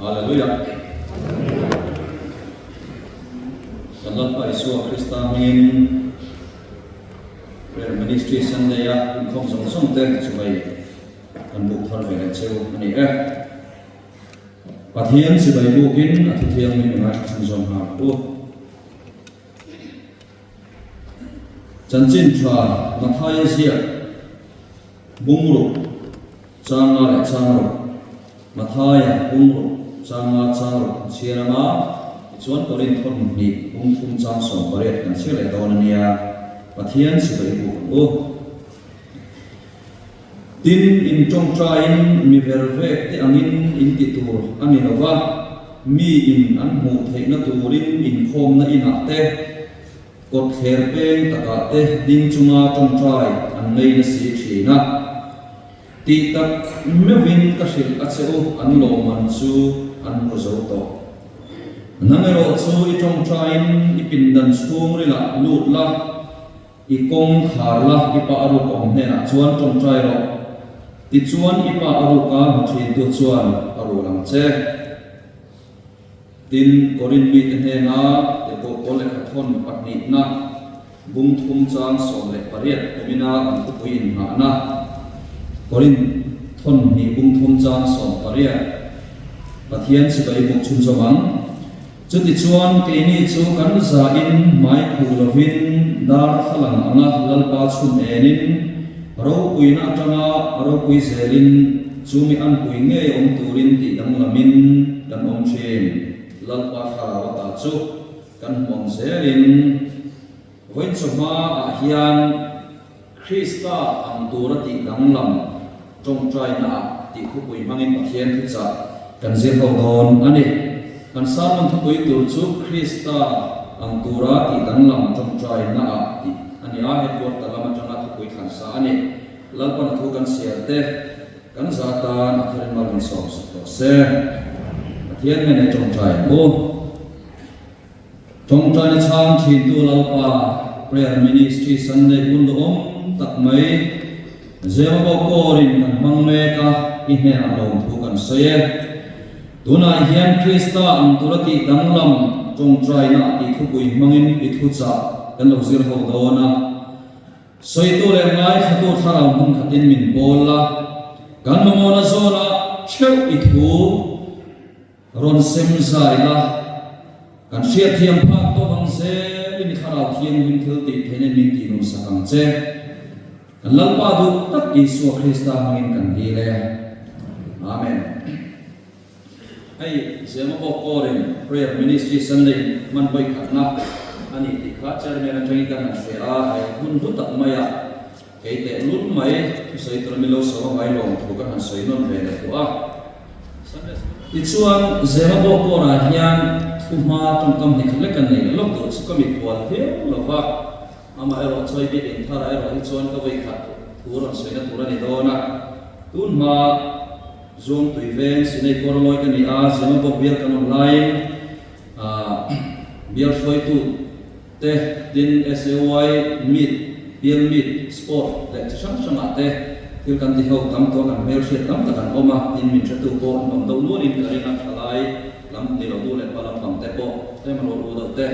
Hallelujah. Salat pa Isu Krista min prayer ministry Sunday ya không giống song te chubai kan bu thar ve cheu ani pathian si bai bu kin athi thiang min ngai san jom ha bu chanchin thwa mathai sia bungru changa le changro mathai bungru changa changro chirama chuan korin thon ni thum chang som pare kan chile don ania pathian si bai bu tin in trong train mi verve te angin in ti tur ani nova mi in an mu theina turin in khom na ina te kot kher peng taka te ding chunga trong trai an nei na si thina ti tak mevin ka sil acheu an lo man chu an ko zo to nangero chu I trong train ipin dan chung rila lut la I kong khar la I pa aru kong hena chuan trong trai ro ti chuan ipa aru ka muthin tu chuan aru lang che tin korin mi te hena te ko kole ka thon patni na bung thum chang som le pariat omina an tu puin ha na korin thon ni bung thum chang som pariat pathian si bai buk chun somang chuti chuan ke ni chu kan za in mai khulovin dar khalang anga lalpa chun enin ro puina tanga ro pui zelin chumi an pui nge om turin ti dang lamin kan om chen lalpa khara ta chu kan mong zelin voin chuma a hian Krista ang turati dang lam trong trai na ti khu pui mangin pathian thu cha kan zil ho don ani kan sarman thu pui tur chu Krista ang turati dang lam trong trai na ti ani a he por ta lama chana thu pui khan sa ani lalpan thu kan siate kan zata akhirin malin som so se pathian ne trong trai mo trong trai chang thin tu lalpa prayer ministry Sunday kun om tak mai zema bo korin kan mang me ka I he alom thu kan se tuna hian Krista ang turati danglam trong trai na ti khu pui mangin I thu cha kan lo zir ho dona soi tu le ngai khatu thara mun khatin min bola kan momona zona cheu I thu ron sem zai la kan sia thiam pha to bang se in khara thiam min thil ti thenen min ti no sakang che kan lalpa du tak Isu Krista mangin kan di le amen ai zema bo korin prayer ministry Sunday man bai khatna ani ti kha chairman atang kan se a ai hun du tak maya ke te lun mai sei tro milo so mai long thu kan sei non ve to a ti chuan zema bo kora hian thuma tong kam ni khle kan nei lok to su kam I kwal the lova ama ero choi bi in thara ero hi chuan ka bai khat turon sei na turani dona tun ma zoom to events nei korloi kan ni a zema bo bial kan online bial foi tu te din SAY meet bial meet sport le chang chang ate til kan ti ho tam to kan mer shet tam ta kan oma din min chatu ko nom do lu rin ka ina thalai lam ni lo du le palam pam te po te man lo do te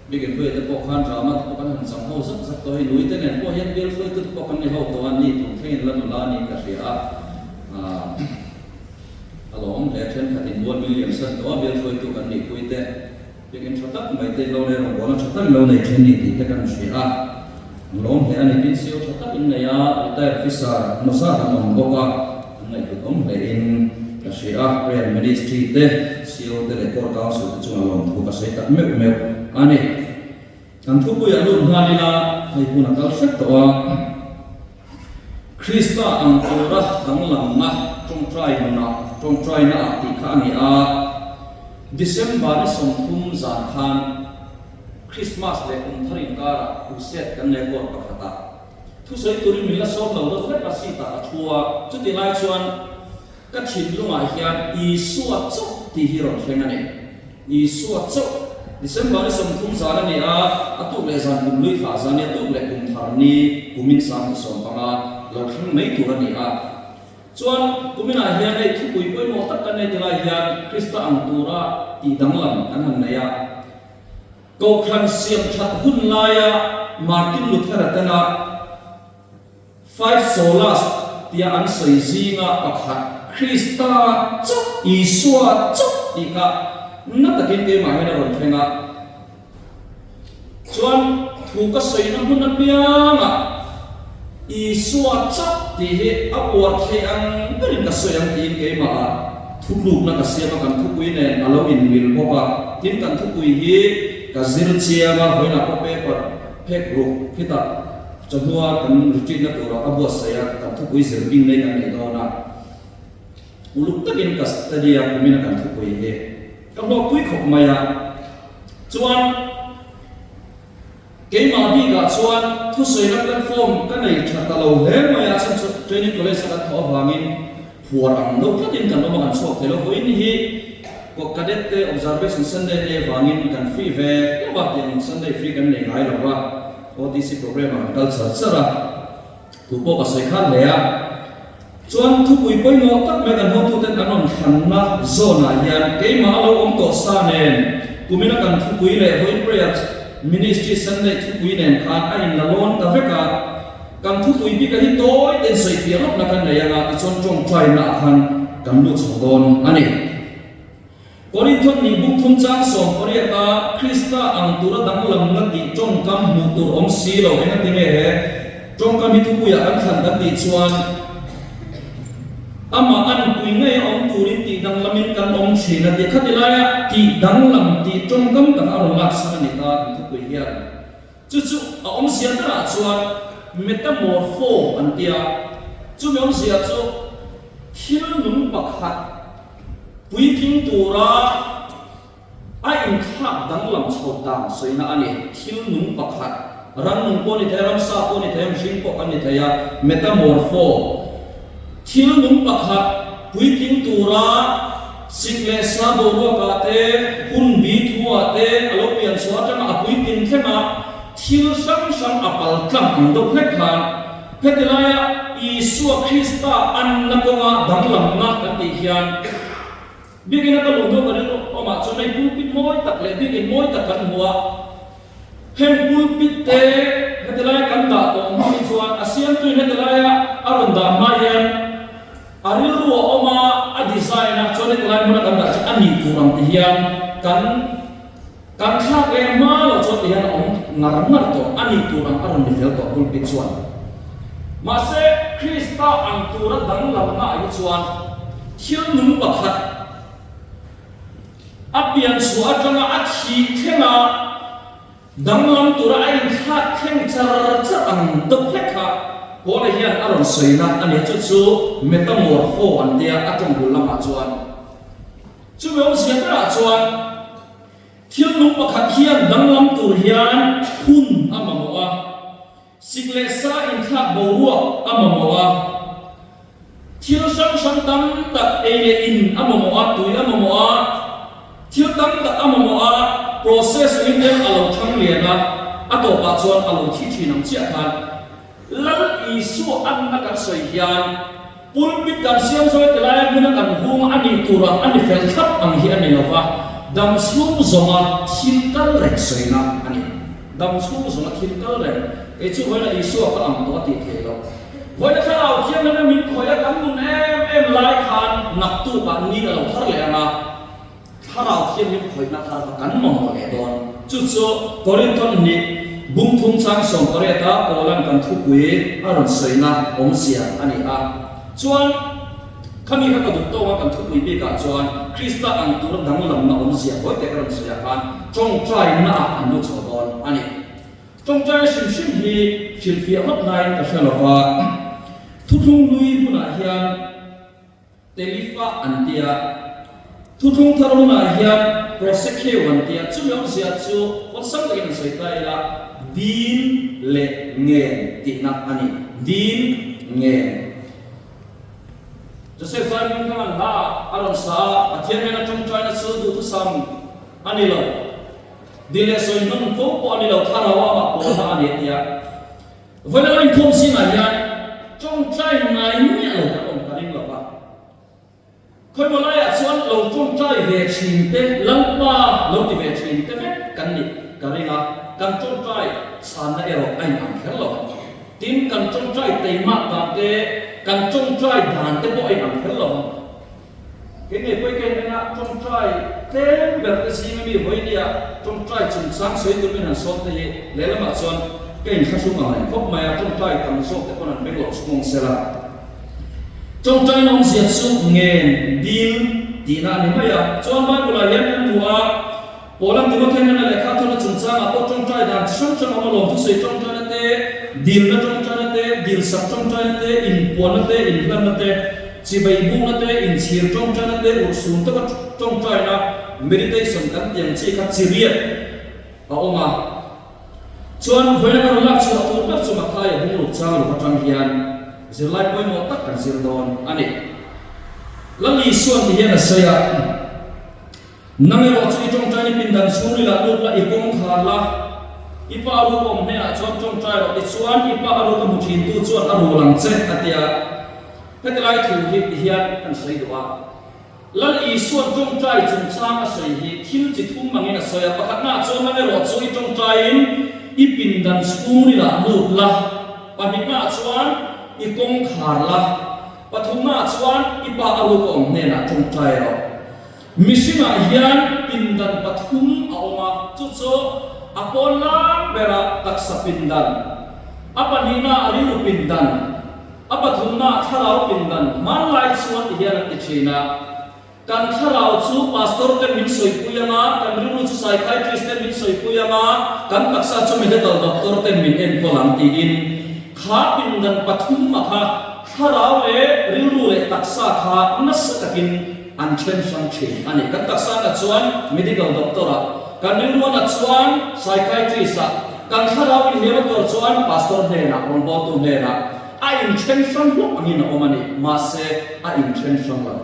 bigin foi te po khan drama ko kan han sam ho sak sak to hi lui te nen ko hian bial foi tu po kan ni ho to an ni tu thein lan la ni ka ria along le chen khatin 1 million san to bial foi tu kan ni pui te in chatak mai te lo le ro bona chatak lo nei chen ni ti te kan shi a lom he ani tin sio chatak in ne ya ta fisa no sa ta mon boka ngai tu om le in ka shi a prayer ministry te sio te le kor ka su chu lom thu ka sai tak me ani kan thu pu ya lu ngani la ai pu na kal set to a Krista ang tura dang lam na trong trai na ti kha ni a December ni som thum zan khan Christmas le tharin kara uset kan le ko pakata thu soi turi mila som lo do fre pasita athua chuti lai chuan ka thin lunga hian Isu chu ti hiron thengani Isu chu December ni som thum zan ni a atu le zan kum lui fa zan ni atu le kum thar ni kumin sam som panga lo thang mai tu ni a chuan kumina hian ei thupui poimo tak kan nei tila hian Krista ang tura ti danglam kan han neya ko khan siam that hun laia Martin Luther atana 5 solas tia an soi zinga pakhat Krista chok Isua chok ika na takin ke ma hena ron thenga chuan thu ka soi na hun pianga Isua chok ti he awar the ang berin ka soi ang tin ke ma thuluk na ka siama kan thupui ne alo in mil boka tin kan thupui hi ka zir chiama hoina ko paper phek ru kita chadua kan rutin na tura abu saya kan thupui zir bin nei kan nei dona uluk takin ka stadia kumina kan thupui he ka bo pui khop maya chuan ke ma bi ga chuan thu soi na platform kan nei thatalo he maya chan training college ka tho wangin puarang lo takin kan no kan chok telo hoin hi ko cadet te observation Sunday ne wangin kan free ve ba tin Sunday free kan nei ngai lo wa ODC program ang culture sara tu po ka sai khan leya chuan thu pui poi no tak me kan ho tu ten anon khanna zona hian ke ma lo om to sa nen kumina kan thu pui le hoi prayer ministry Sunday thu pui nen khan a in la lon ta veka kan thu pui bi ka hi toy ten sai fi lok na kan nei anga ti chon chong try na han kan lu chodon ani Korinthon ni buk thum chang som oriata Krista ang tura dang lam na ti chong kam mu tur om si lo enga ti he chong kam hi thu puya kan khan da ti chuan ama an pui ngai om turin ti dang lamin kan om si na ti khatilaya ti dang lam ti chong kam dang aron lak sa ni ta thu pui hian chu chu a om si ta chuan metamorpho an tia chu me om si chu thil nung pakhat pui king tura a in khak dang lam chho tang soina ani thil nung pakhat ran nung ko ni theram sa ko ni them shin ko kan ni thaya metamorpho thil nung pakhat pui king tura single sa do ro ka te hun bi thua te alopian swata ma pui tin thema thil sang sang apal tlam ang do phekha phetilaya Isua Krista an na ko nga dang lam na kan ti hian bigin na kalungdo kanino o ma so may pulpit mo takle bigin mo takan mo hem pulpit te natilaya kanda to mo chuan asian tu natilaya aronda mayan ariru o ma a design na so natilaya mo na kanda ani turang tihian kan kha ke ma lo so tihian om ngar to ani turang aron level to pulpit chuan mase Krista ang tura dang lam na ayu chuan thil nung pakhat apian suatanga athi thenga danglam tura ain kha theng char char ang do phekha bola hian aron soina ani chu chu metamorpho an dia atong bulama chuan chu me om sia ta chuan thil nung pakhat hian danglam tur hian hun amamoa siglesa in kha boruak amamoa thil sang sang tam tak ene in amamoa tui amamoa thil tam ta amamoa process in them alo thang liana ato pa chuan alo thi thi nam chia khan lal Isu an na kan soi hian pulpit kan siam soi telai mun kan hung ani turang ani fel thap ang hi ani lova dam slum zonga thil kal rek soina ani dam slum zonga thil kal rek e chu hoina Isu ka am to ti thelo hoina khalau khiam na min khoya kan mun em lai khan nak tu ka ni alo thar le anga harau khiam ni khoi na thar kan mong le don chu chu Korinthon ni bung thum chang som koreta polan kan thu pui aron soina om sia ani a chuan kami ka du to kan thu pui be ka chuan Krista ang tur dang lam na om sia ko te kan sia kan chong trai na an lu chodon ani chong trai sim sim hi fil fi hot nine ka shalawa thu thung lui buna hian telifa antia tutung taruna hian prosecute wan tia chumyong sia chu wasang takin sai tai la din le ngen ti nak ani din ngen Joseph Simon kaman ha aron sa athian na chung chai na su du tu sam ani lo dile so nun fo po ani lo tharawa ma po na ani tia vela rin thom si na hian chung chai nai ni lo ka om karing lo ค่อยมาไล่ส่วนเราจงใจเวชินเตลังป้าเราที่เวชินเตไหมกันนี่กันนี่นะกันจงใจสานในเราไอ้อันแค่หรอกทีมกันจงใจเตะมากกันเตกันจงใจด่านเตบ่ไอ้อันแค่หรอกเก่งไอ้พวกเก่งนะจงใจเต็มแบบที่สิ่งมีไว้เนี่ยจงใจจึงสร้างสวยตัวเป็นอันสดที่เลี้ยงมาส่วนเก่งข้าชุ่มอะไรพบมาจงใจทำสดแต่คนนั้นไม่หลอกสมองเสียละจงใจน้องเสียสุกเงินดีลดีน่านี่ไม่อยากจวนไม่กุลาเห็นนั่นหัวโปลังที่ว่าแค่นั้นแหละข้าทุนจึงสร้างอ่ะพอจงใจด่านช่างเอามาลงทุกสิ่งจงใจนั่นเตะดีลนั่นจงใจนั่นเตะดีลสับจงใจนั่นเตะอินปวนนั่นเตะอินกันนั่นเตะจีบบุ้งนั่นเตะอินเชียร์จงใจนั่นเตะอุสุนตัวจงใจนะmeditation กันอย่างที่ขัดซีเรียสเอาออกมาชวนเวลาเราลักชวนตัวนักสมัครใครบุ้งลูกชาวหรือพระจังเฮียนจะไล่ไปหมดตักกันเสียดอนอันนี้แล้วมีส่วนที่เห็นเสียนั่งรอที่จงใจนี่เป็นดันสูงนี่ละลูกละอีกองขาดละอีป้ารู้ผมเนี่ยชวนจงใจเราอีส่วนอีป้ารู้กับมุทินตัวส่วนอารมณ์หลังเจ็ดอันเดียก็จะไล่ถูกที่เฮียนอันเสียว่าแล้วอีส่วนจงใจจงสร้างอาศัยที่จิตทุ่มมังเงินเสียประคับหน้าชวนนั่งรอที่จงใจอีเป็นดันสูงนี่ละลูกละปัจจุบันชวนอีกองขาดละปฐุมนาชวนอีป้าอารมณ์ผมเนี่ยจงใจเรามิชิมาเฮียนปินดันปฐุมเอามาจุดโซอปอลลาเบระตักษปินดันอปนินาอรินุปินดันอปฐุมนาทาราวปินดันมันไล่ส่วนเฮียนติชีนากันทาราวชูพาสตอร์เต็มมินสวยปุยมากันริลุชูไซคายทริสเต็มมินสวยปุยมากันตักษาชูมิเดตัลด็อกเตอร์เต็มมินเอ็นโคลัมตีอินข้าปินดันปฐุมมาข้าทาราวริลุเลตักษาข้านัสตะกินอันเช่นสังเกตอันนี้กันตักษาชวน medical doctor กันริลุนัชวน psychiatrist กันทาราวอินเดียตัวชวน pastor เฮนะคนบอกตัวเฮนะไอ้อินเช่นสังลูกอันนี้นะโอมันนี่มาเสไอ้อินเช่นสังละ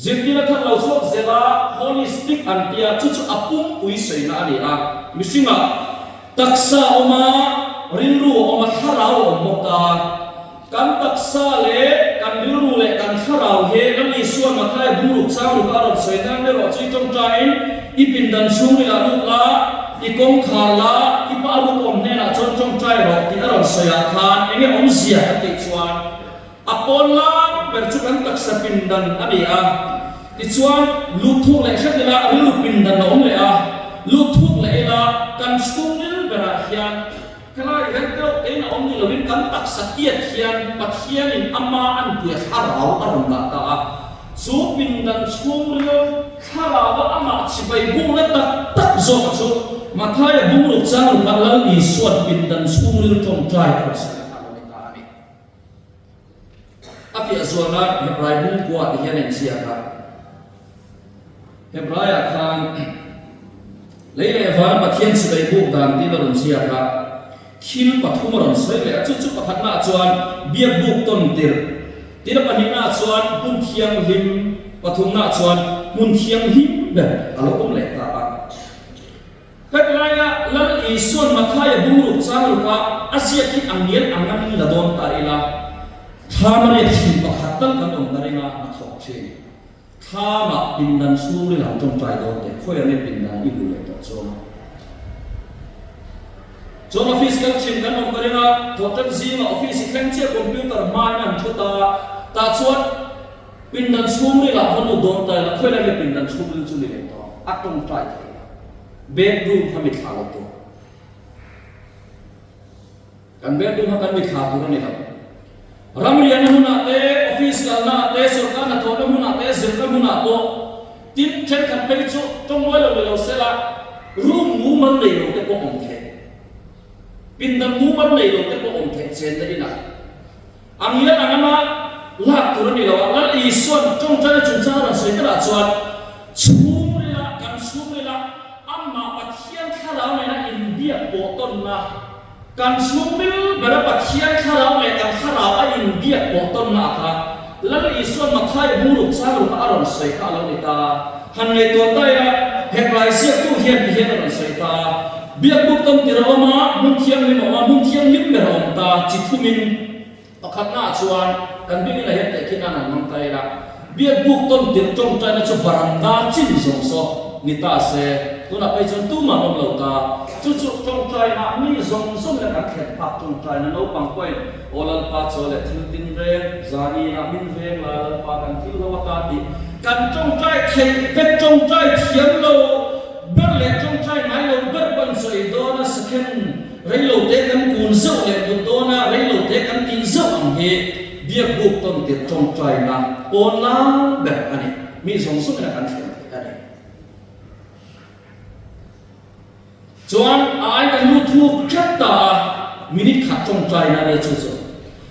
จิตที่เราเราชอบเซลา holistic อันเดียชุดอัปุ่มอุยเสนาอันนี้อ่ะมิสิงะตักษาออกมาริลุออกมาทาราวออกมาตากันตักษาเล่กันริลุเล่กันทาราวเฮกันมีส่วนมาใครบุรุษสาวหรือการรับใช้นั่งได้รอที่จงใจอีปินดันสูงนี่ละลูกละอีกองขาละอีป้าลูกอมเนี่ยนะจงใจรอที่เราใช้อาคารเองอมเสียติดชวนอปอลลาเป็นชุดกันตักษาปินดันอันนี้อ่ะติดชวนลูกทุกเล่เช่นละริลุปินดันอมเลยอ่ะลูกทุกเล่ละกันสูงนี่เป็นอะไรขณะที่เราเองอมนี่เราเป็นกันตักสติเทียนปัจเทียนอินอามาอันเพื่อหาเราอารมณ์ตาสูบินดันสูงเรื่องหาเราว่าอามาสิไปบุ้งและตักโจกสูมาท้ายบุ้งลูกจ้างลูกแล้วอีส่วนบินดันสูงเรื่องจงใจเราเสียอารมณ์ตานี่อาฟิอาส่วนนั้นเฮบรายบุ้งกว่าที่เห็นเสียกันเฮบรายอาคารเลยเลยฟ้าปัจเทียนสิไปบุ้งดันที่เราเสียกันคิลปฐุมรันสวยเลยจุดๆประคับหน้าจวนเบียบุกต้นเดือดที่เราปนิหน้าจวนมุนเทียงหิมปฐุมหน้าจวนมุนเทียงหิมแบบอารมณ์เลยตาก็เป็นไรอะแล้วอีส่วนมาท้ายบุรุษสร้างลูกอาเซียที่อังเนียนอังนั้นละโดนตาอีละถ้ามันเรียกหิมประคับตั้งกันตรงนั้นนะมาถกเชยถ้ามาปินดันสู้เลยหลังจงใจโดนแต่ค่อยไม่ปินดันอีกเลยต่อโซนจนออฟฟิศกันชิมกันองค์การงานทอดกันซีมาออฟฟิศแข่งเชี่ยคอมพิวเตอร์มานั่นชุดตาชวนปินดันสูงนี่ละคนอุดมแต่ละค่อยเลยปินดันสูงเลยจุดเลยต่ออัตตงใจเบดรูมทำมิตรขาดตัวกันเบดรูมทำมิตรขาดตัวนี่ครับรำเรียนมุนาเตออฟฟิศกันนาเตสุกันนาทอดมุนาเตสิกันมุนาโตทิ้งเช็คกันไปจุดตรงไว้เราเสร็จละรูมมูมันเลยเราจะก็องเทปินดันมูมันเลยเราจะก็องเทเซนได้นะอันนี้แล้วอันนั้นมาลากตัวนี้เราแล้วอีส่วนจงใจจุดจ้าเราเสียกระดาษส่วนชูเลยละกันชูเลยละอันมาปัจเจียนข้าเราในนั้นอินเดียโบต้นนะกันชูมิลแบบปัจเจียนข้าเราในกันข้าเราอินเดียโบต้นนะครับแล้วอีส่วนมาไทยบุรุษสร้างรูปอารมณ์เสียข้าเราในตาหันในตัวใต้ละเห็นไรเสียตู้เฮียนอารมณ์เสียตาเบียดบุกต้นที่เรามามุนเทียงนี่มามุนเทียงยิ้มแบบเราตาจิตทุมินประคับหน้าชวนกันบินอะไรเห็นแต่คิดนั่นนั่งไตละ เบียบุกต้นเตียงจงใจนะจะบารันดาจิ้นสงสนิตาเสตัวนับไปจนตู้มาลงเหล่าตาจุดจงใจนะมีสงสและการเข็ดผักจงใจนะเราปังไปโอลัลปาโซและทิลตินเรงซานีนะมินเรงลาลปากันทิลวตาติกันจงใจเทเป็ดจงใจเทียมเราเบิร์เล็จงใจไหนเราเบิร์บันสวยโดนสกินเรื่องเราเด็กกันกุนเจ้าเล็กโดนเรื่องเราเด็กกันตีเจ้าอังเฮเบียบุกต้นเตียงจงใจนะโอลาแบบอันนี้มีสงสและการเข็ดอันนี้จวนไอ้กันรู้ทุกแค่ตามินิขัดจงใจนะเนี่ยจู่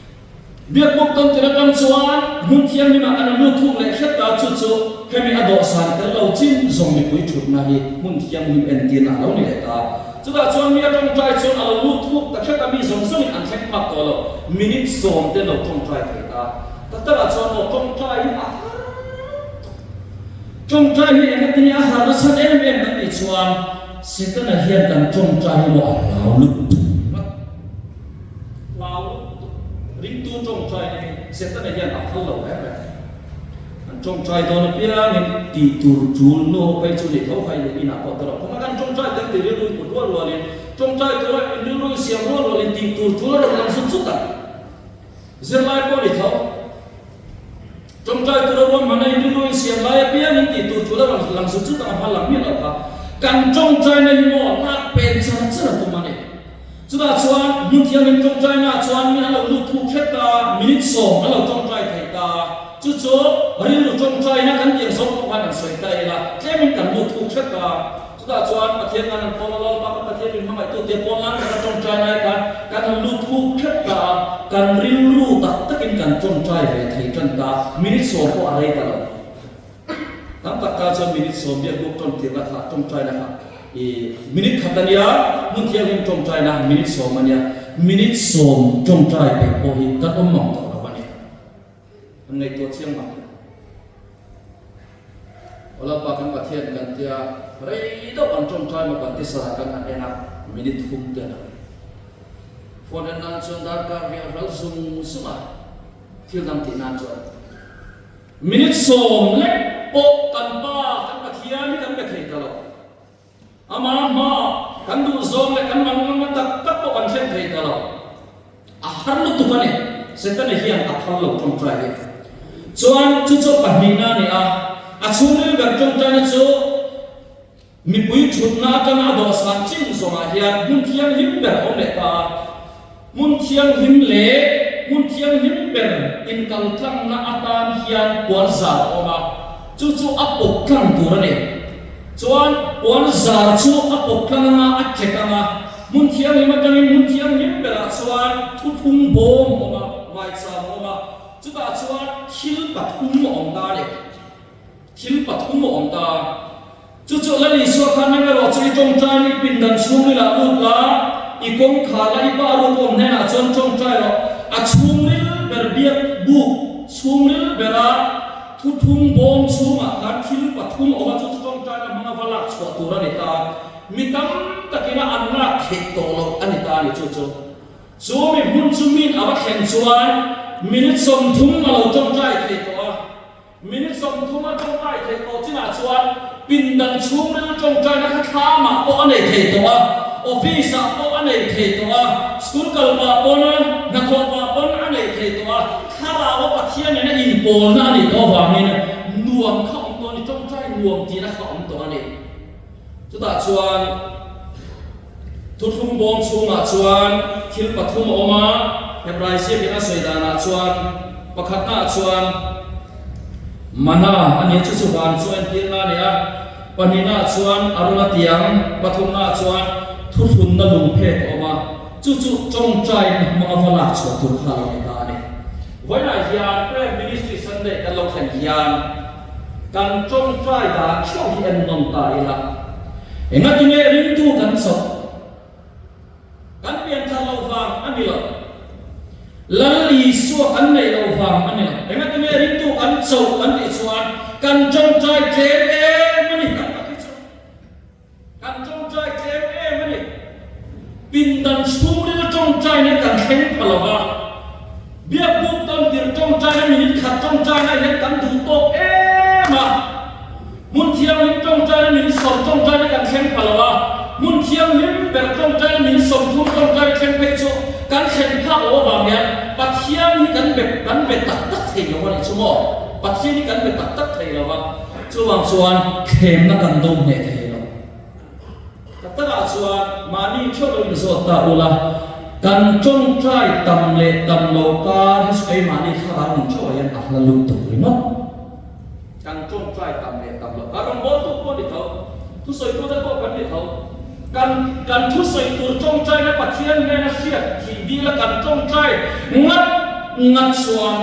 ๆเบียบุกต้นเตียงกันจวนมุนเทียนนี่มาอันรู้ทุกเลยแค่ตาจู่ๆให้มีอดอสันแต่เราจิ้มส่งมีปุยจุดนะฮีมุนเทียนมีเอ็นตีนะเราเนี่ยตาจุดจวนมีจงใจจวนเรารู้ทุกแต่แค่ตามีสงสอันแข็งมากตัวเรามินิส่งแต่เราจงใจเถิดตาแต่ละจวนเราจงใจนะจงใจเห็นกันที่อาหารสัตว์เอ็มนั่นอีจวนสิ่งนั้นเห็นกันจงใจว่าเราลุกเราริงตัวจงใจนี่สิ่งนั้นเห็นอัพเราแบบจงใจตอนนี้เราตีตูจูนโนไปจุดที่เขาใครเลยอินาพอตลอดเพราะงั้นจงใจตั้งแต่เรื่องอุดวัวรัวเลยจงใจตัวเรื่องเสียงรัวเลยตีตูจูนเราลังสุดๆอ่ะเสียงไล่พอดีเขาจงใจตัวเรามันในเรื่องเสียงไล่เพี้ยนตีตูจูนเราลังสุดๆอ่ะพลังมีเราค่ะการจงใจในหัวนักเป็นสารสารตัวมันเองสุดท้ายชวนมุขยังจงใจนะชวนมีเราลุกทุกเขตามินิสองเราจงใจไทยตาจู่ๆเรื่องจงใจนะกันเดียงสองวันสวยใจละแค่มันกันลุกทุกเขตาสุดท้ายชวนประเทศนั้นพอเราปากประเทศนี้ทำไมตัวเดียวพอนั้นกันจงใจนะกันลุกทุกเขตากันเรียนรู้ตัดตะกินกันจงใจเลยไทยจันตามินิสองก็อะไรกันล่ะตั้งแต่การจะมินิสองเบียบุกจนเทียบกับจงใจนะครับมินิขัดเนียมุนเทียงจงใจนะมินิสองมันเนี่ยมินิสองจงใจไปโอหิกันอมมองต่อเราวันนี้ในตัวเชียงใหม่เราปากันประเทศกันเทียเรื่อยๆวันจงใจมาปฏิสารกันอะไรนะมินิทุ่มเดียวฟอนต์นั้นส่วนด้านการเรียนเราสุ่มสมัยที่นำที่นั่นส่วนมินิสองเล็กปกกันป้ากันประเทศนี่กันไม่เคยตลอดอามากันดูโซนเลยกันมันตักปกันเช่นเคยตลอดอาหารลุกตุกันเนี่ยเสร็จแล้วเนี่ยอาหารลุกจงใจเลยส่วนจุดปัจจุบันเนี่ยช่วงนี้แบบจงใจเนี่ยจู่มีปุยชุดน่าจะน่าดูสันจิงส่งมาเฮียมุนเทียงหิมแบบเอาเลยตามุนเทียงหิมเล่มุนเทียงหิมแบบอินกัลตังน่าอัตานเฮียปวดซาออกมาจู่อัปปกกันตัวเนี่ยส่วนวันซาจู่อัปปกกันมาอัดเช็คมามุนเทียงหิมกันมุนเทียงหิมแบบส่วนทุกทุ่งโบมออกมาไม่ซาออกมาจุดส่วนทิลปัดทุ่งออกมาเลยทิลปัดทุ่งออกมาจู่ๆแล้วนี่ส่วนนั้นไม่รอจะจงใจนี่ปินดันช่วงนี้ละอุดละอีกองขาละอีบารุกอมเนี่ยนะจงใจหรอช่วงนี้เบอร์เบียบุกช่วงนี้เบอร์ทุกทุ่งโบมช่วงการทิลปัดทุ่งออกมาจู่ๆจงใจละมันก็ลักสวดตัวนี่ตามีตั้งตะกี้นะอันนักเห็ดโตเราอันนี้ตานี่จู่ๆส่วนมีมุนจุมินอาวัคเห็นส่วนมินิสมทุ่งมาเราจงใจเห็ดตัวมินิสมทุ่งมาจงใจเห็ดตัวที่น่าส่วนปินดันช่วงนั้นจงใจนะข้ามาโออันไหนเทตัวออฟฟิศโออันไหนเทตัวสกูลกัลปาปนนักปาปนอันไหนเทตัวข้าเราว่าปัจจัยเนี่ยนะอินโปนั่นนี่ตัววางนี่นะนวมเข้าตัวนี่จงใจนวมจีนะเข้าตัวนี่จุดตัดส่วนทุกทุ่งบงช่วงส่วนคิลปัทุมออกมาเฮบรายเสียกินอาศัยดานาส่วนประคัตนาส่วนมานาอันนี้ชุดสุวรรณส่วนที่นั่นเนี่ยปนินาส่วนอรุณเตียงปฐุมนาส่วนทุกทุนนั่งลงเพศออกมาจู่ๆจงใจมาเอาหลักส่วนทุกข้าในตาเนี่ยวันไหนยานเพื่อมินิสทรีสันเดย์กันลงแข่งยานกันจงใจด่าช่องที่เอ็นนนตายละเห็นไหมที่เนี่ยริมตู้กันสดกันเปลี่ยนทางเราฟังอันนี้หรอลัลลีสัวกันในเราฟังอันนี้เห็นไหมที่เนี่ยริมตู้กันสดกันที่ส่วนกันจงใจเทเอมันนี่กันที่ส่วนกันจงใจเทเอมันนี่ปินดันช่วงนี้จงใจในการแข่งพลาวะเบียบุกตอนเดียวจงใจในมินิขัดจงใจในเห็นกันถูกโตเอ khắc ô vàng nhé bắt thiên thì gắn bệt tắc tắc thì nó còn chú mò bắt thiên thì gắn bệt tắc tắc thì nó vàng chú vàng chuan khem nó cần đông nhẹ thì nó tất cả chuan mà đi cho đôi giọt ta ula cần trông trai tầm lệ tầm lầu ca hết cái mà đi khá là cho anh à là lục tục rồi mất cần trông trai tầm lệ tầm lầu ca trong bốn tu đi thấu tu soi tu đã có vấn đề thấu cần tu soi tu trông trai nó bắt thiên nghe nó siết thì đi là cần trông trai ngắt xuan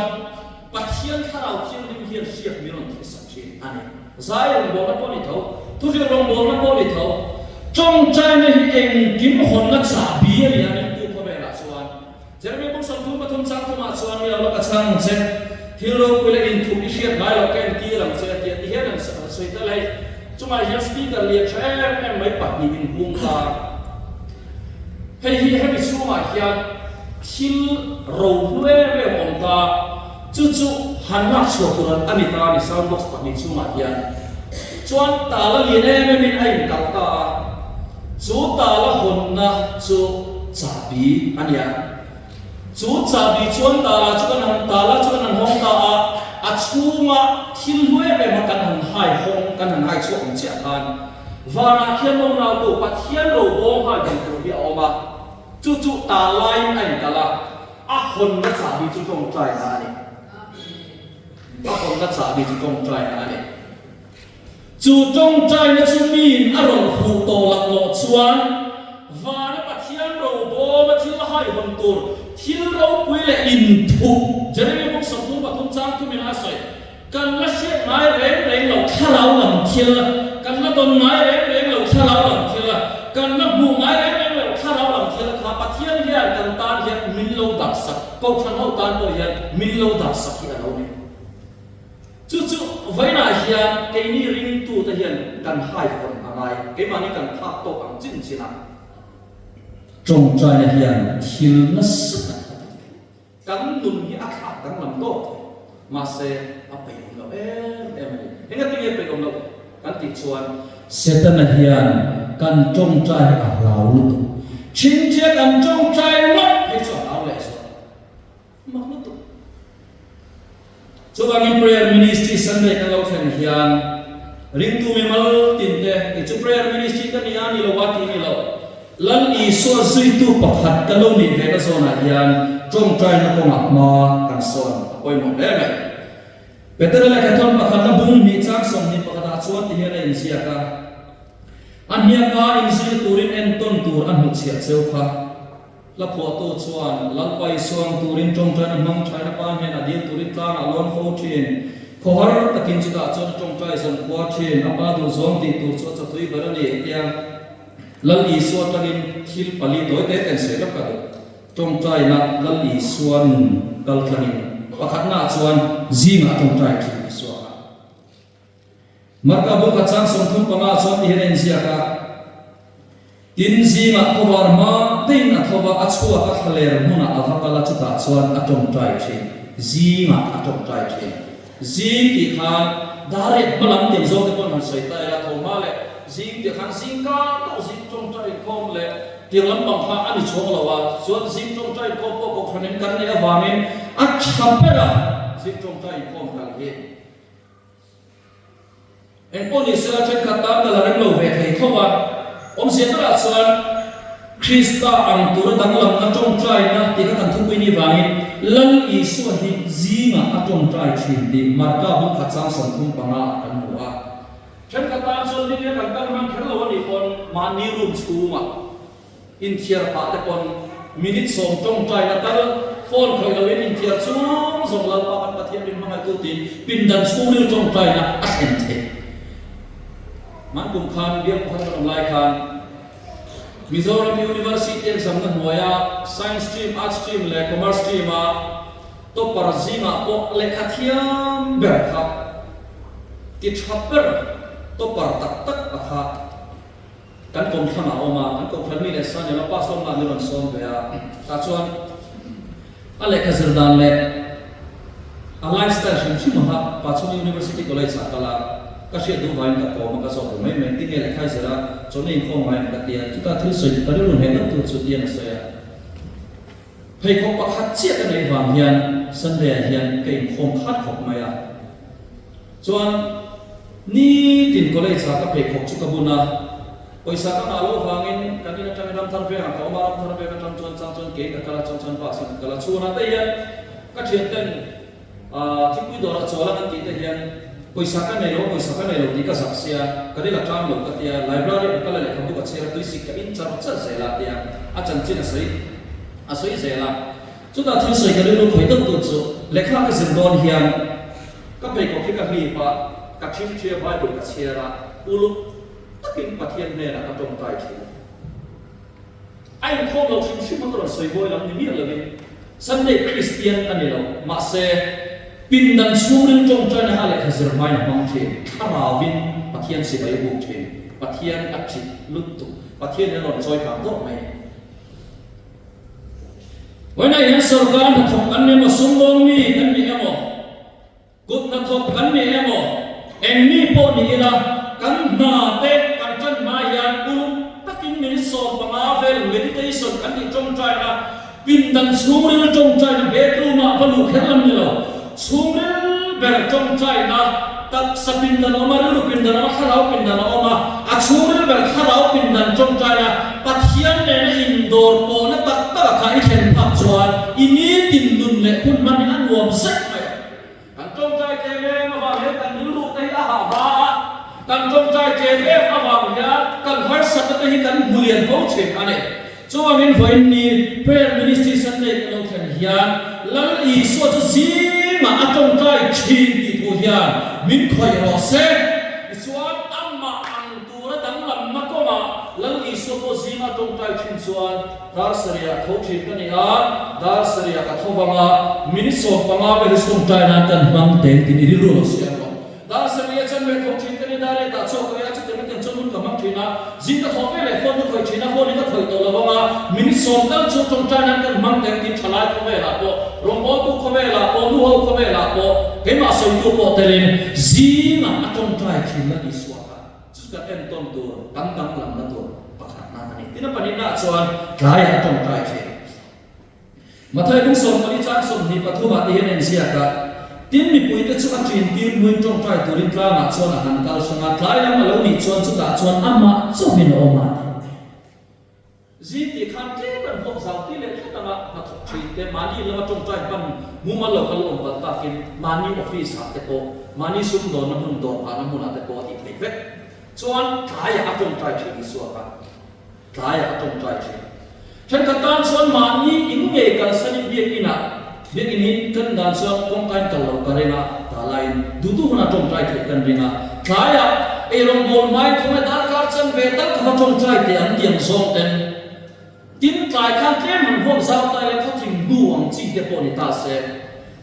bắt thiên khá là thiên linh hiền siết mi lòng thì sạch chi anh giải lòng bốn nó có đi thấu tu riêng lòng bốn nó có đi thấu trông trai này em kiếm hồn nó xả bia đi anh Jeremy bung sang thum pathum sang thum aswan mi lo ka sang se hero kule in thum ishiat lai lo ken ti lam se ti ti hian soi ta lai chuma hian speaker lian tha em mai pat ni in hung ta hei chuma hian thil ro lue ve om ta chu han na chu turan ani ta ni sound box pat ni chuma hian chuan ta la lian em min ai ka ta chu ta la hon na chu chapi ania chú cha bị chuan ta chú kan han ta la chú kan han hong ta a chunga thil hue ve ma kan han hai hong kan han hai chu ang chia khan và na khian mong nào tu pathian ro bong ha den tu bi oma chu ta lai anh ta la a hon na cha bi chu tong trai na ni a hon na cha bi chu tong trai na ni chu tong trai na chu min a rong fu to lak lo chuan và na pathian ro bo ma thil hai hon tur thil ro pui le in thu jeremy buk som thu pathum chang thu min a soi kan la siat mai reng lo thalau lam thil kan la don mai reng lo thalau lam thil kan la bu mai reng lo thalau lam thil kha pathian hian kan tan hian min lo dak sak ko than ho tan to hian min lo dak sak hi alo ni chu vaina hian ke ni ring tu ta hian kan hai kon anai ke mani kan thak to ang chin china trong trai này hiền thiếu nó sức cắn nung như ác hạt cắn làm tốt mà sẽ áp bị ông đâu em cái tiếng bị ông đâu cắn tịt chuan sẽ tên là hiền cắn trong trai à lão lụt chính chế cắn trong trai mất hay cho lão lệ rồi mất lụt cho bạn in prayer ministry Sunday cái lâu thành hiền ring tu mi mal tin te cái chú prayer ministry cái này anh đi lâu thì đi lâu lan i so zui tu pakhat ka lo ni ve ka zona hian trong trai na ko mak ma kan son poi mo le me better la ka thon pakhat na bung mi chang som ni pakhat a chuan ti hian in sia ka an hian ka in sia turin en ton tur an hu chia cheu kha la pho to chuan lal pai suang turin trong trai na mang trai na pa hian a din turin tlang a lon fo thin khohar takin chu da chuan trong trai zon kwa thin apa du zom ti tu chu cha tui bar ni tiang lal i suan tangin thil pali doi te ten se lak ka trong trai na lal i suan kal thlangin pakhat na chuan zinga trong trai thi suan marka bu ka chang som thum panga chuan hi ren sia ka tin zinga khowar ma tin a thowa a chua ka thler muna avakala chuta chuan a trong trai thi zinga a trong trai thi zing ti khan direct balam tin zo te kon han soi ta ya thoma le zing ti khan zing ka to zing trong trai kom le tiếng lắm bằng pha anh chọn là wa chuan zing trong trai kom ko khanen kan ne awamin a chapera zing trong trai kom kan he en poni sela chen khatam da la lo ve thei thowa om se tra chuan Krista ang tur dang lam na trong trai na ti ka kan thu ni wangin lan i so hi zinga a trong trai thin di marka bu khachang som thum panga kan huwa chen khatam sol ni kan kan man khelo ni kon mani room chuma in thiar pa te kon minute som trong trai na tar phone khoi lo in thiar chung som la pa kan pathian bin mangai tu tin pin dan chu ni trong trai na a hen the man kum khan biak khan lai khan Mizoram University exam na hoya science stream art stream le commerce stream a to parzima po le khathiam ber kha ti thapper to par tak tak kha kan kom thama oma kan kom thami le san ya pa som na ni ron som be a ta chuan ale ka zirdan le a lifestyle shin chima pa chuni university college sakala ka she du vain ka ko ma ka so mai mai ti le khai zara choni khom mai ka tia chu ta thil soi ta ru he na tu chu tian sa ya thầy có bác hát chiết cái này vàng hiền sân đề hiền cái không khát học mày à chuan ni tin có lẽ sao các thầy học chút cái na bây giờ các nào vangin cái này trong làm thân về hàng có mà làm thân về cái trong chuan kế cái là trong bác sinh cái là chuan này đây các chuyện tên thì quý đồ là cho là cái gì đây bây giờ cái này thì cái sắp xia cái này là trang lộ cái library cái này không có cái tôi xích cái in chọn rất dễ là thì chân chính là sấy dễ là chúng ta thấy sấy cái này nó khởi động từ chỗ lệ khác cái dân đồn hiền các bạn có khi các hi và các chim chia vai được cái chia ra ulu tất cả các thiên này là các trong tài thì anh không lâu chim mà tôi sấy voi lắm như biết là gì Sunday Christian anh này mà sẽ pin dan surin trong trái na hale khazir mai na bang the tharawin pathian si bai bu the pathian achi lutu pathian ne non choi kam do mai when I answer God na thok an ne ma sumong mi kan ni emo gut na thok kan ni emo en mi po ni ila kan na te kan chan ma yan ulu takin ni so panga vel meditation kan ni trong trái na pin dan surin trong trái na bedroom ma valu khelam ni lo Sumren berjong China tak sepindan omar lu pindan omar harau pindan omar sumren berharau pindan jong China pathian nene indoor po na tak tak kai chen pak chuan ini tin nun le pun man an wom sek mai kan jong Chai kele ma ba le kan lu tai a ha ba kan jong Chai kele ma ba ya kan har sat ta hi kan bulian ho chen ane chuan in voin ni prayer ministry Sunday lo khan hian lal I so chi mà ở trong trái chi thì thu hiền mình khởi rõ sẽ xuân âm mà ăn tu ra đắng làm mà có mà lần đi số có gì mà trong trái chín xuân dar seria thấu chín cái này dar seria cái thấu bằng mình số bằng về trong trái nan cần bằng tiền thì đi luôn sẽ dar seria chân về thấu chín cái này dar ta cho cái chắc chắn cái chân muốn cầm bằng chín à gì cái thấu về lại phone nó khởi chín à phone nó khởi đầu là bằng mình số đang cho trong trái nan cần bằng tiền thì trả lại có về là bộ rong bố tu không về là bộ nu hậu không về là bộ cái mà xây tu bộ tên gì mà trong trái chín là đi xóa chút cái em tôn tu tăng tăng làm nó tu bạc hạt này thì nó phải đi na chuan cái trong trái chín mà thấy cũng sống mà đi trang sống thì bắt thu mà đi hiện gì cả tin mình bùi cái chút ăn chín tin nguyên trong trái tu linh ra mà chuan là hàng cao sang ngắt lại mà lâu đi chuan chút đã chuan ăn mà chút hình ôm mà gì thì khăn thế cần học giáo tí lên hết mà học chỉ cái mani là trong trái ban mua mà lâu lâu ông ta cái mani office hạt cái bộ mani sum đồ nó muốn đồ à nó muốn ăn cái bộ thì phải vết chuan thái ở trong trái chỉ đi xua cả thái ở trong trái chỉ chân cái tan chuan mani in nghề cái sân biết in à biết in chân đàn chuan công cái cái lâu cái này ta lại đủ đủ nó trong trái chỉ cần gì à thái ở rong bồn mai không phải đá cát chân về tất cả trong trái thì ăn tiền song tên tin trái khăn thế mình hôm sau tay lại không chịu buông chỉ để bỏ đi ta sẽ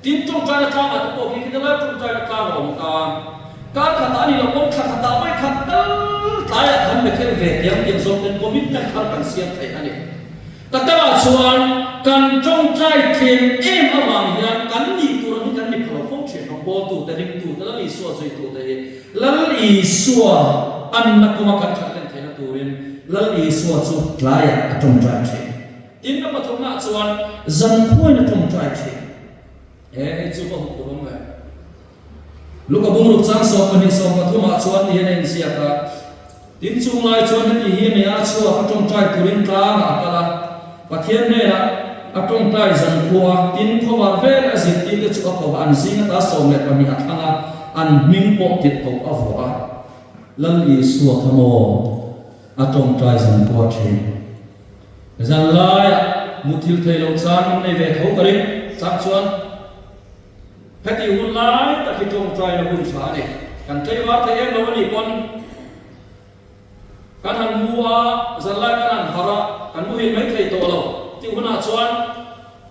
tin trong trái là trang ở bộ kia cái đó trong trái là trang của ta các khán giả này là ông khán giả mấy khán giả trái là hắn phải về tiếng tiếng song tên có biết cách khăn bằng xiên thấy anh ấy tất cả là xuân cần trong trái thêm em ở vàng nhà cắn đi tu nó cắn đi vào phong chuyển trong bộ tu để định tu đó là lý số rồi tu để là lý số anh nó cũng cần chắc lên thấy nó tu lên lần đi xua chu lại ở trong trái chế tin nó mà thùng nát xuân dân khui nó trong trái chế chú có hụt đúng không lúc có bung lục trang sọc mình sọc mà thùng nát xuân thì hiện gì cả tin chung lại xuân thì hiện này xua ở trong trái tu linh ta mà cả là và thiên này là ở trong trái dân khui tin không vào về là gì tin cái chú có ăn gì nó ta sọc lại và mình ăn thằng ăn miếng bột thịt bột ở vỏ lần đi xua tham ô ở trong trái dân qua trên dân lai một thiếu thầy lâu sáng này về thấu cái đấy sáng xuân hết thì hun lai tại khi trong trái nó hun xả này cần thấy vắt thấy em nó đi con cần hàng mua dân lai cần hàng hara cần mua hiện mấy thầy tổ lâu thì hun hạ xuân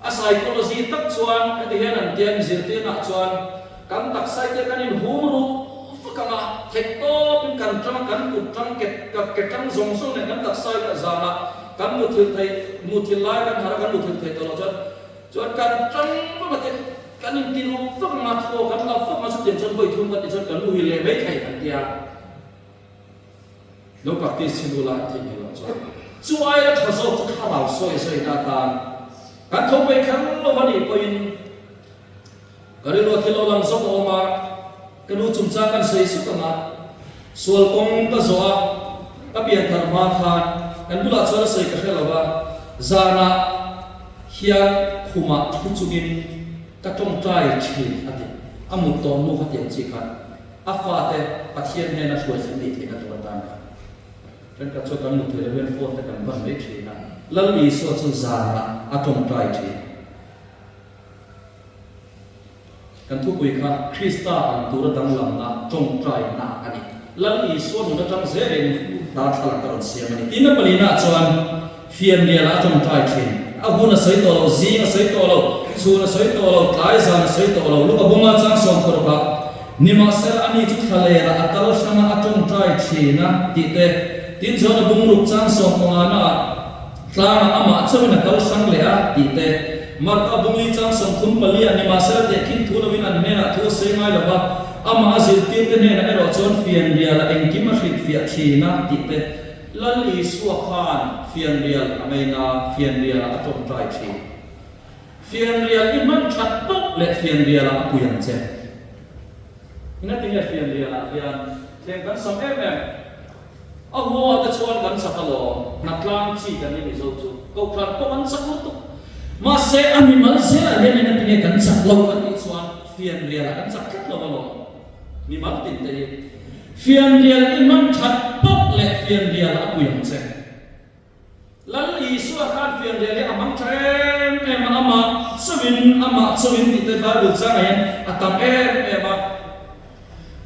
psychology tắc xuân cái thì hiện hàng tiền diệt tiền hạ xuân cần đặc sai cái cần in hú mưu kama hekto pin kan trong kan cục trong cái trong dòng sông này kan đặc sai cả già là kan một thiên lai kan hara kan một thiên thầy tổ lo cho kan trong cái cái kan in tin phước mà thua kan là phước mà xuất tiền chân bồi thường kan chân kan nuôi lệ mấy thầy kan kia lúc các tiên sinh lại thì nhiều cho ai là thằng số thằng nào soi ta kan thâu pe khang lo hani poin kari lo thilo lang zok oma kanu chumcha kan sei su kama sual kong ka zoa ka pian thar ma khan kan bula chora sei ka khelawa zana hian khuma chuchugin ka tong trai chi ati amut ton mu khatia chi khan afate pathian ne na suai sin ni thina to tan kan ka chokan lu thele ven phone ta kan ban me chi na lalli so chu zana atong trai chi kan thu pui kha Krista an tura dang lam na tong trai na ani lalli so nu na tang zeren ta thala karon siam ani tin pali na chuan fiam lia la tong trai chi abuna sei to lo zi na sei to lo chu na sei to lo tai za na sei to lo lu ka bonga chang som ko ka nima sel ani chu thale ra atal sama atong trai chi na ti te tin zo na bung ruk chang som ko na tlang ama chawina kal sang le a ti te marka bungi chang som thum palia ni ma sel te kin thu lo win an mena thu se ngai lo ba ama azil tin te ne na ero chon fian ria la engki ma hrit fia thina ti te lalli suwa khan fian rial amaina fian rial atom trai thi fian rial in man that tok le fian rial apuyang che ina tinga fian rial fian theng kan som em awo ta chuan kan sakalo naklang chi kan ni zo chu ko klar ko kan saklo tu ma se animal se a le na tinga kan saklo kan ni chuan fian rial kan saklo lo lo ni mal tin te fian rial in man that tok le fian rial apuyang che lalli suwa khan fian rial amang threm em ama sawin ti te bible changayan atam em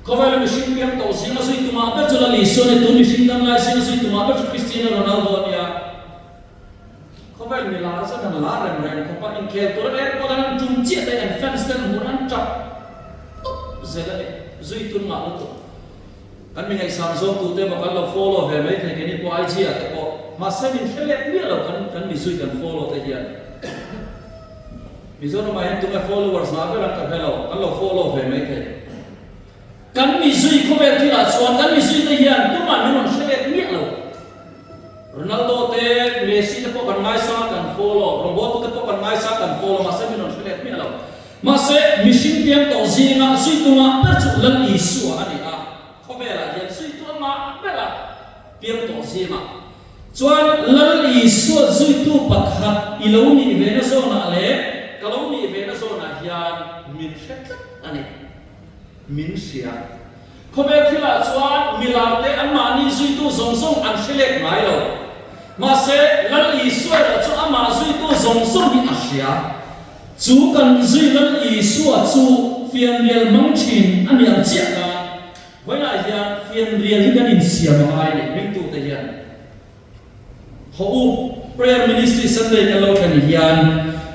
Kawal machine piang to sing na sui tuma ba chula li so ne tu ni sing dam lai sing na sui tuma ba Cristiano Ronaldo nia kawal mi la sa na la ren ren ko pa in kel to re ko dan tum chi te en fans dan huran chap zela ne zui tun ma lo to kan mi ngai sam zo tu te ma kan lo follow ve mai the ke ni ko ai chi a te ko ma sa min khele ni lo kan mi zui kan follow te hian mi zo no mai tu ma followers na ba kan hello kan lo follow ve mai the kan mi zui ko be ti la chuan kan mi zui te hian tu ma non select mi lo Ronaldo te Messi te po kan ngai sa kan follow Roberto te po kan ngai sa kan follow ma se mi non select mi lo ma se mission piang to zinga zui tu ma ta chu lan i su ani a ko be la hian zui tu ma be la piang to zinga chuan lan i su zui tu pakhat i lo ni ve na zo na le ka lo ni ve na zo na hian min khet ani min sia ko be thila chuan milate an mani zui tu zong zong an select mai lo ma se lan i suai la chu ama zui tu zong zong ni asia chu kan zui lan i suwa chu fian rial mang thin an yang chia ka voina hian fian rial hi kan in sia ma ai ni ring tu te hian ho prayer ministry sunday ka lo kan hian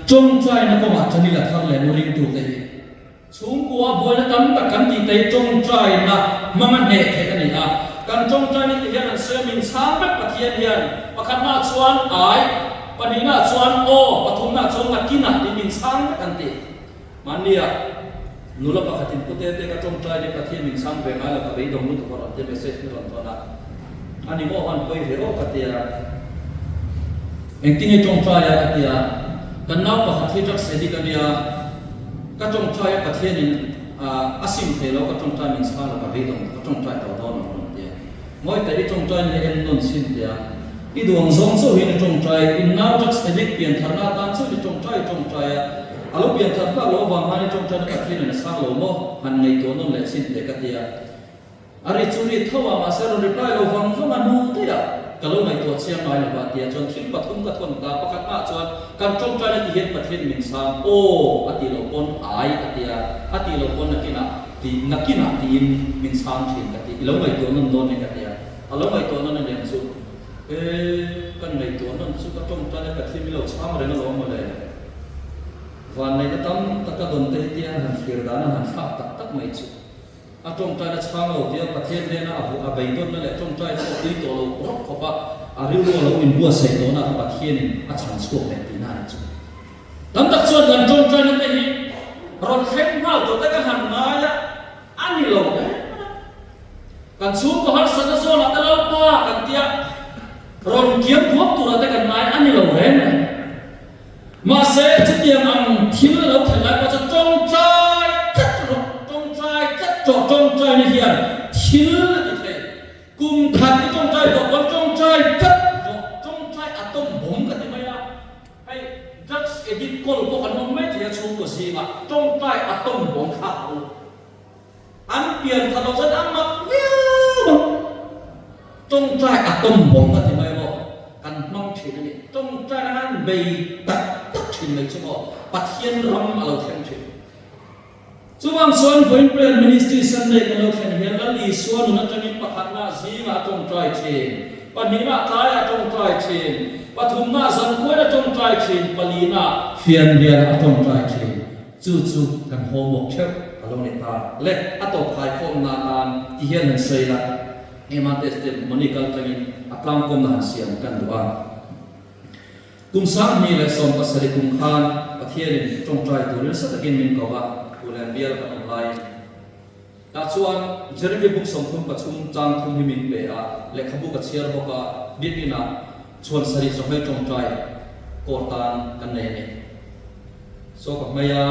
chong chai na ko ma thani la thar le ring tu te hi chung kwa boy na tam ta kan ti tai chong trai na mama ne the kan ni a kan chong trai ni hian an se min sa pa pathian hian pakhat na chuan ai panina chuan o pathum na chuan na kina ti min sang kan ti mania nula pakhatin pute te ka chong trai ni pathian min sang ve ma la ka bei dong lu to ra te message ni ron to na ani mo han koi ve o patia engtinge chong trai ya patia kan na pakhat hi jak se di kan ya ka trong trai pathian in asim thelo ka trong trai min sa la ka vedong ka trong trai to don non dia moi ta trong trai ne en non sin dia i duang zong so hin trong trai in now just edit pian tharna tan so di trong trai alo pian thar ka lo wa mani trong trai ka thin na sa lo mo han nei to non le sin te ka dia ari churi thowa ma sa ro reply lo wang wang anu te ya kalau mai to siam mai la ba tia chon thil pathum ka thon ta pakhat ma chon kan trong trai ni hian pathian min sa o ati lo pon ai atia ati lo pon nakina ti in min sang thin ka ti lo mai to non don ne ka tia alo mai to non ne su kan mai to non su ka trong trai ka thi mi lo chang re na lo ma le van nei ta tam ta ka don te tia han fir da na han fa tak mai chu a trong trai na chang lo tia pathian ne na abu a bai don na le trong trai to ti to lo rok ko pa a riu lo in bua se to na pathian a chang sco pe ti na chu tam tak chuan kan trong trai na te hi ron khem mal to ta ka han na ya ani lo kan chu ko har sa na so na ta lo pa kan tia ron kiam thuak tu ra ta kan mai ani lo hen ma se จอจงใจในเฮียนทิลอีเทกุมขัดที่จงใจบอกว่าจงใจจัดจงใจอะตอมบงกันที่ไม่ละไอ้จัดเอดิกอลพวกนั้นไม่ที่จะชูตัวซีมาจงใจอะตอมบงขาดอันเปลี่ยนถนนเส้นอันมาเวียวจงใจอะตอมบงกันที่ไม่บอกกันน้องชินนี่จงใจนั้นไปตัดชินเลยใช่ไหมปัทเทียนรำเอาแทนชินส่วนส่วนฝ่ายเปลี่ยนมินิสทรีสันเดย์กันเราแข่งเห็นแล้วดีส่วนนั้นจะมีประคันมาสีมาจงใจเชนปนิมาตายจงใจเชนปฐุมมาสันคุยจงใจเชนปลีนาเฟียนเรียนจงใจเชนจู่ๆกันโฮมกเชฟอารมณ์ในตาเล็กอัตโตภายคมนาตานที่เห็นในเซลล์เอมาเตสเตมมันนี่กันจะมีอักลามคมนาเสียงกันด้วยกุมสามมีและสองปัสสริกุมขานประเทศจงใจตัวนี้สักกินมินกว่าผู้เรียนเบียร์กันออนไลน์แต่ส่วนเจริญบุกสมทุนประชุมจางทุนหิมินเบียร์และขบุกเชียร์บอกว่าบิบินาชวนสริสมัยจงใจก่อตั้งกันในนี้โซกับมายา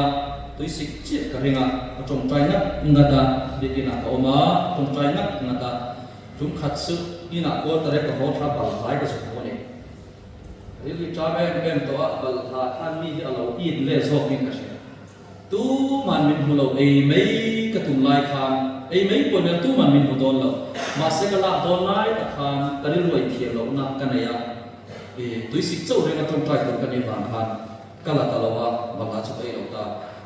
ตัวสิจิตกระเริงะจงใจนักนัดบิบินาเขามาจงใจนักนัดจุ่มขัดซึนี่นักก่อตระเกหัวทับบาลหายก็สุดคนนี้เรื่องจ้าแม่เป็นตัวบาลหาท่านมีอะไรอินเล่โซกินกันเชียtu man min hulo ei mei ka tum lai khan ei mei pon na tu man min hudon lo ma se kala don lai ta khan kari roi thia lo na kanaya e tu sik chau re na tong trai ton kani ban khan kala talawa bala chu ei lo ta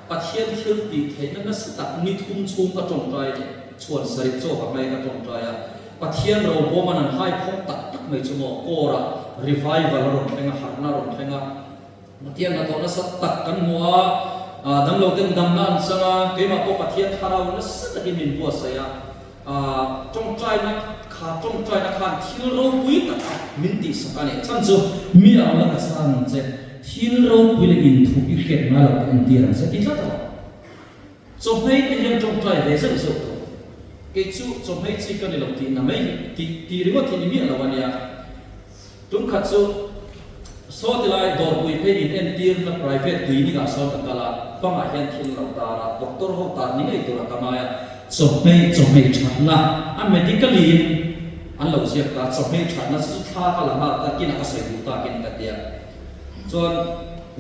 pathian thil ti theina na sta ni thum chung ka tong trai chuan sari cho ka mai ka tong trai a pathian ro bo man an hai phok tak tak mai chu mo kora revival ro thenga harna ro thenga pathian na to na sat tak kan muwa dam lo tem dam nan sanga ke ma ko pathian tharau na sat ki min bua saya trong trai na khan thil ro pui ta min ti sakani chan chu mi a la san che thil ro pui le in thu ki khet na la in ti ran se ti ta so mai ke yen trong trai ve se so to ke chu so mai chi ka ni lo ti na mai ti ri mo ti ni mi la wan ya tum khat chu so ti lai dor pui pe in en tir na private tui ni ga so ta kala panga hian thil lo ta ra doctor ho ta ni ei tu ra kamaya so mai chat na a medically an lo siak ta so mai chat na su tha ka la ma ta kin a sai du ta kin ka tia chon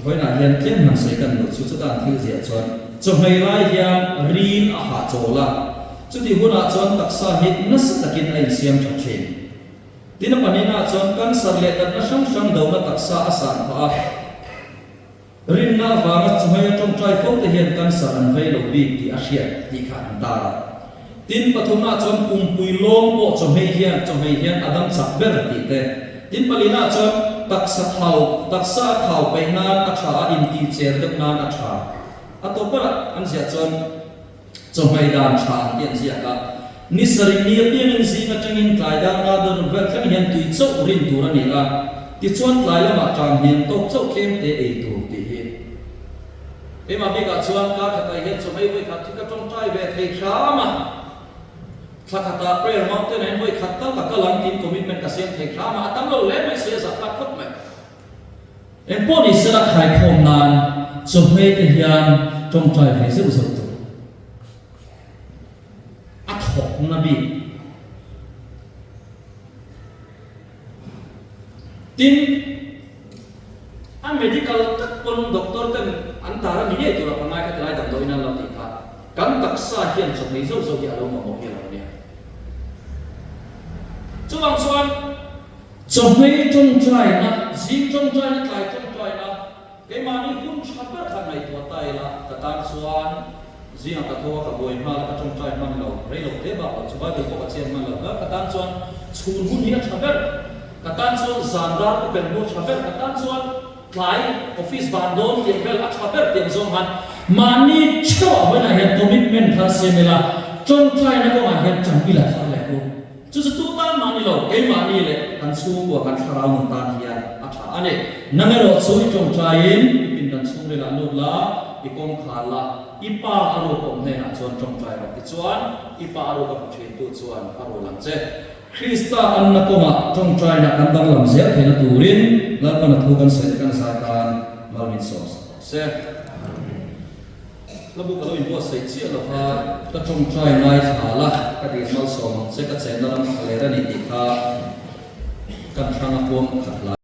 voi na hian tian na sai kan lo chu ta thil zia chon so mai lai hian rin a ha chola chu ti huna chon taksa hit na sa takin ai siam tha chen tin panina chon kan sarle ta na sang do na taksa asan pha rin na wa ma chmai tong trai fo te hian kan saran ve lo bi ti asia ti khan ta tin pathuna chon pui lom po chmai hian adam sak ber ti te tin palina chon taksa thau pe na a tha in ti cher dek na a tha atopa an sia chon chmai dan tha tian sia ka ni sari ni pian in si na changin tlai da na don ver khan hian tui chau rin tur ani a ti chuan tlai lama tang hian tok chau khem te ei tu ti hi e ma bi ka chuan ka kha kai hian chomai voi kha thika tong trai ve thei khama thakata prayer mountain en voi khat ta ka lang tin commitment ka siam thei khama atam lo le mai se za khat khot mai en po ni sela khai khom nan chomai te hian tong trai ve se usau tu athok nabi tin an medical tak pon doctor kan antara ni itu ra panai ka trai dam do ina lo ti tha kan taksa hian so mai zo ya lo mo hi lo ne chuang chuan so mai tong trai na zin tong trai na trai tong trai na ke ma ni hun chaper khan mai to tai la ta tan chuan zin ka tho ka boi ma ka tong trai man lo rei lo te ba chu ba de ko ka chen man lo ka tan chuan chun hun ni chaper ka tan chuan zandar ko pen mo chaper ka tan chuan tlai office bandon tiang vel a chaper tiang zong han mani chwa wana hian commitment tha semela chong trai na ko ma hian champila tha le ko chu tu ta mani lo ke mani le kan chu ko kan tharau mun ta hian a tha ane namero chu chong trai in pin dan chung le la nu la ikong khala ipa aro kom ne na chon chong trai ro ti chuan ipa aro ka thei tu chuan aro lang che Krista anna koma trong trai na kan dang lam zia thena turin lan pan thu kan se kan sa kan malmin sos se ระบุกเราอินบัวใส่เชี่ยละพาก็จงใจนายสาละกติมาส่งเสกเสนนำทะเลระนิติคากันทางพวงขัดลา